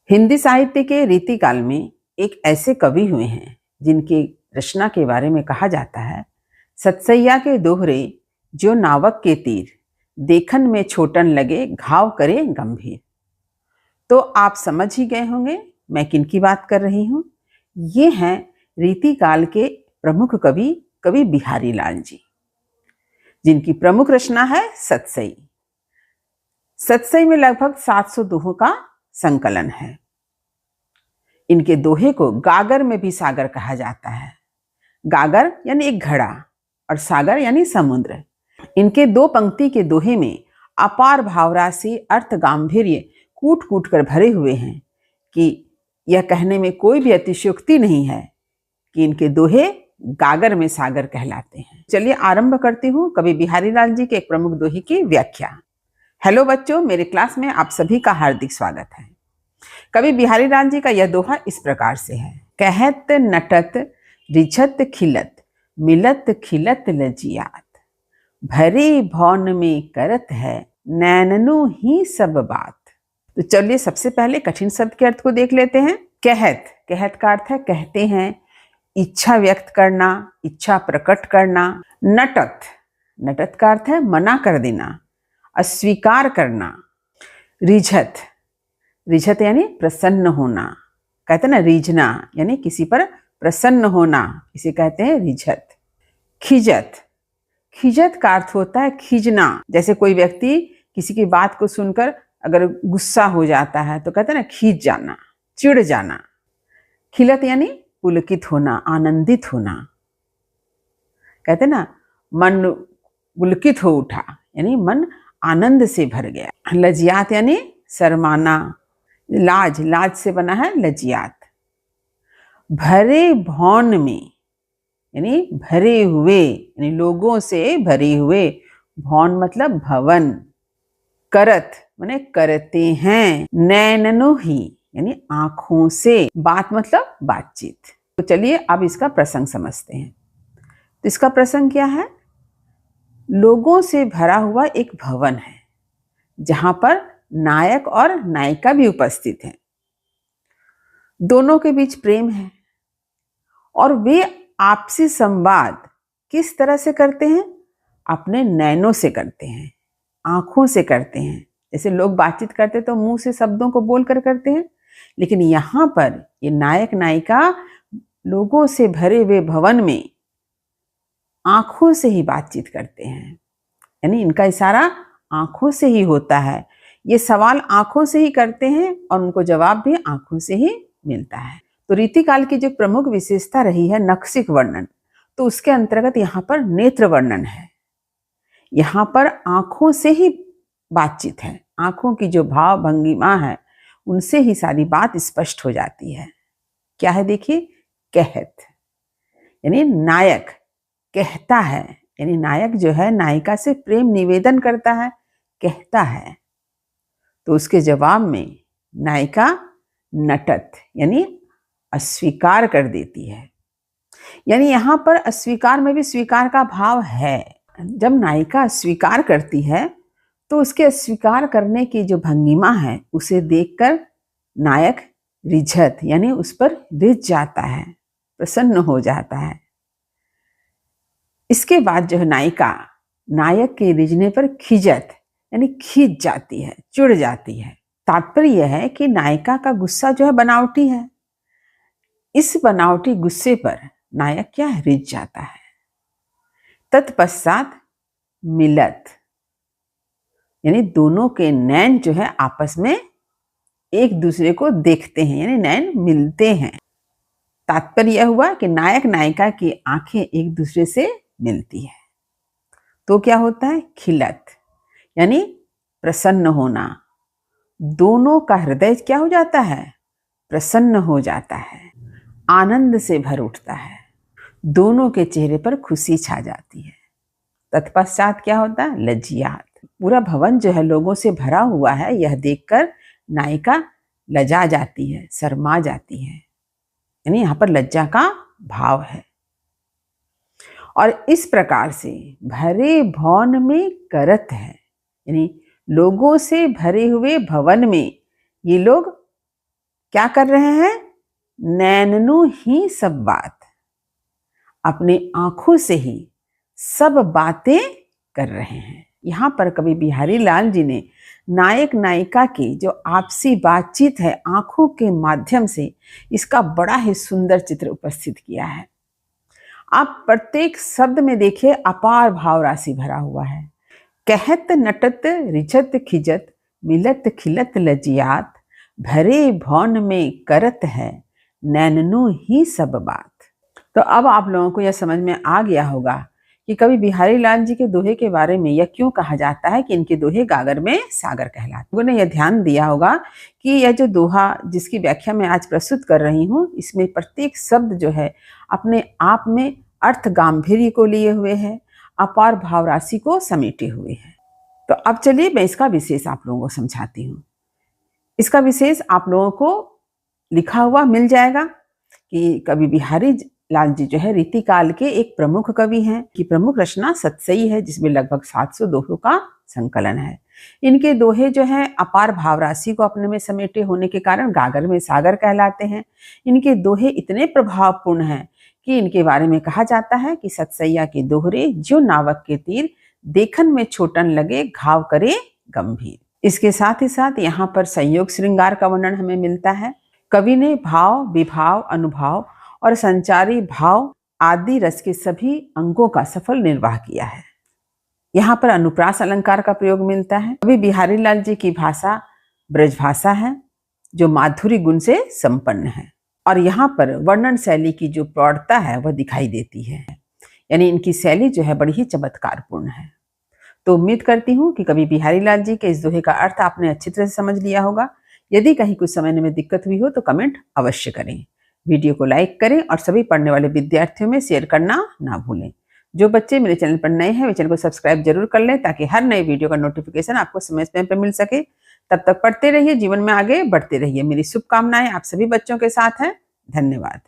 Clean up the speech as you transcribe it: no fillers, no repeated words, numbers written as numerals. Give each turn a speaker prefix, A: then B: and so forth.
A: हिंदी साहित्य के रीतिकाल में एक ऐसे कवि हुए हैं जिनकी रचना के बारे में कहा जाता है, सतसैया के दोहरे जो नावक के तीर, देखन में छोटन लगे घाव करे गंभीर। तो आप समझ ही गए होंगे मैं किनकी बात कर रही हूँ। ये हैं रीतिकाल के प्रमुख कवि कवि बिहारी लाल जी, जिनकी प्रमुख रचना है सतसई। सतसई में लगभग 700 दोहों का संकलन है। इनके दोहे को गागर में भी सागर कहा जाता है। गागर यानी एक घड़ा और सागर यानी समुद्र। इनके दो पंक्ति के दोहे में अपार भावराशि अर्थ गांभीर्य कूट कूट कर भरे हुए हैं कि यह कहने में कोई भी अतिशयोक्ति नहीं है कि इनके दोहे गागर में सागर कहलाते हैं। चलिए आरंभ करती हूँ कवि बिहारी लाल जी के एक प्रमुख दोहे की व्याख्या। हेलो बच्चों, मेरे क्लास में आप सभी का हार्दिक स्वागत है। कवि बिहारी लाल जी का यह दोहा इस प्रकार से है। कहत नटत रिझत खिलत मिलत खिलत लजियात, भरे भौन में करत है नैननु ही सब बात। तो चलिए सबसे पहले कठिन शब्द के अर्थ को देख लेते हैं। कहत, कहत का अर्थ है कहते हैं, इच्छा व्यक्त करना, इच्छा प्रकट करना। नटत, नटत का अर्थ है मना कर देना, अस्वीकार करना। रिझत, रिझत यानी प्रसन्न होना, कहते हैं ना रीझना, यानी किसी पर प्रसन्न होना, इसे कहते हैं रिझत। खिजत, खिजत का अर्थ होता है खींचना। जैसे कोई व्यक्ति किसी की बात को सुनकर अगर गुस्सा हो जाता है तो कहते हैं ना खींच जाना, चिढ़ जाना। खिलत यानी पुलकित होना, आनंदित होना, कहते हैं ना मन पुलकित हो उठा, यानी मन आनंद से भर गया। लजियात यानी शर्माना, लाज, लाज से बना है लजियात। भरे भौन में यानी भरे हुए, यानी लोगों से भरे हुए। भौन मतलब भवन। करत माने करते हैं। नैननो ही यानी आंखों से। बात मतलब बातचीत। तो चलिए अब इसका प्रसंग समझते हैं। तो इसका प्रसंग क्या है? लोगों से भरा हुआ एक भवन है जहां पर नायक और नायिका भी उपस्थित हैं। दोनों के बीच प्रेम है और वे आपसी संवाद किस तरह से करते हैं? अपने नैनों से करते हैं, आंखों से करते हैं। जैसे लोग बातचीत करते तो मुंह से शब्दों को बोलकर करते हैं, लेकिन यहाँ पर ये नायक नायिका लोगों से भरे हुए भवन में आंखों से ही बातचीत करते हैं, यानी इनका इशारा आंखों से ही होता है। ये सवाल आंखों से ही करते हैं और उनको जवाब भी आंखों से ही मिलता है। तो रीतिकाल की जो प्रमुख विशेषता रही है नक्सिक वर्णन, तो उसके अंतर्गत यहाँ पर नेत्र वर्णन है। यहाँ पर आंखों से ही बातचीत है, आंखों की जो भाव भंगिमा है उनसे ही सारी बात स्पष्ट हो जाती है। क्या है देखिए, कहत यानी नायक कहता है, यानी नायक जो है नायिका से प्रेम निवेदन करता है, कहता है। तो उसके जवाब में नायिका नटत यानी अस्वीकार कर देती है। यानी यहाँ पर अस्वीकार में भी स्वीकार का भाव है। जब नायिका अस्वीकार करती है तो उसके अस्वीकार करने की जो भंगिमा है उसे देखकर नायक रिझत यानी उस पर रिझ जाता है, प्रसन्न हो जाता है। इसके बाद जो है नायिका नायक के रिझने पर खिजत यानी खींच जाती है, चिढ़ जाती है। तात्पर्य यह है कि नायिका का गुस्सा जो है बनावटी है। इस बनावटी गुस्से पर नायक क्या है, रिझ जाता है। तत्पश्चात मिलत यानी दोनों के नैन जो है आपस में एक दूसरे को देखते हैं, यानी नैन मिलते हैं। तात्पर्य यह हुआ कि नायक नायिका की आंखें एक दूसरे से मिलती है तो क्या होता है, खिलत यानी प्रसन्न होना। दोनों का हृदय क्या हो जाता है, प्रसन्न हो जाता है, आनंद से भर उठता है। दोनों के चेहरे पर खुशी छा जाती है। तत्पश्चात क्या होता है, लजियात। पूरा भवन जो है लोगों से भरा हुआ है, यह देखकर नायिका लजा जाती है, शर्मा जाती है, यानी यहाँ पर लज्जा का भाव है। और इस प्रकार से भरे भवन में करत है, यानी लोगों से भरे हुए भवन में ये लोग क्या कर रहे हैं? नैननु ही सब बात, अपनी आंखों से ही सब बातें कर रहे हैं। यहाँ पर कवि बिहारी लाल जी ने नायक नायिका की जो आपसी बातचीत है आंखों के माध्यम से, इसका बड़ा ही सुंदर चित्र उपस्थित किया है। आप प्रत्येक शब्द में देखिए अपार भाव राशि भरा हुआ है। कहत नटत रिझत खिजत मिलत खिलत लजियात, भरे भौन में करत है नैननु ही सब बात। तो अब आप लोगों को यह समझ में आ गया होगा कि कवि बिहारी लाल जी के दोहे के बारे में यह क्यों कहा जाता है कि इनके दोहे गागर में सागर कहलाते। लोगों ने यह ध्यान दिया होगा कि यह जो दोहा जिसकी व्याख्या मैं आज प्रस्तुत कर रही हूँ, इसमें प्रत्येक शब्द जो है अपने आप में अर्थ गांधीर्य को लिए हुए है, अपार भाव राशि को समेटे हुए है। तो अब चलिए मैं इसका विशेष आप लोगों को समझाती हूँ। इसका विशेष आप लोगों को लिखा हुआ मिल जाएगा कि कवि बिहारी लाल जी जो है रीतिकाल के एक प्रमुख कवि हैं कि प्रमुख रचना सतसई है, जिसमें लगभग 700 दोहों का संकलन है। इनके दोहे जो है अपार भाव राशि को अपने में समेटे होने के कारण गागर में सागर कहलाते हैं। इनके दोहे इतने प्रभावपूर्ण हैं कि इनके बारे में कहा जाता है कि सतसैया के दोहरे जो नावक के तीर, देखन में छोटन लगे घाव करे गंभीर। इसके साथ ही साथ यहाँ पर संयोग श्रृंगार का वर्णन हमें मिलता है। कवि ने भाव, विभाव, अनुभाव और संचारी भाव आदि रस के सभी अंगों का सफल निर्वाह किया है। यहाँ पर अनुप्रास अलंकार का प्रयोग मिलता है। कवि बिहारी लाल जी की भाषा ब्रज भाषा है जो माधुरी गुण से संपन्न है, और यहाँ पर वर्णन शैली की जो प्रौढ़ता है वह दिखाई देती है, यानी इनकी शैली जो है बड़ी ही चमत्कारपूर्ण है। तो उम्मीद करती हूँ कि कवि बिहारी लाल जी के इस दोहे का अर्थ आपने अच्छी तरह से समझ लिया होगा। यदि कहीं कुछ समझने में दिक्कत हुई हो तो कमेंट अवश्य करें, वीडियो को लाइक करें और सभी पढ़ने वाले विद्यार्थियों में शेयर करना ना भूलें। जो बच्चे मेरे चैनल पर नए हैं वे चैनल को सब्सक्राइब जरूर कर लें ताकि हर नए वीडियो का नोटिफिकेशन आपको समय समय पर मिल सके। तब तक पढ़ते रहिए, जीवन में आगे बढ़ते रहिए। मेरी शुभकामनाएं आप सभी बच्चों के साथ हैं। धन्यवाद।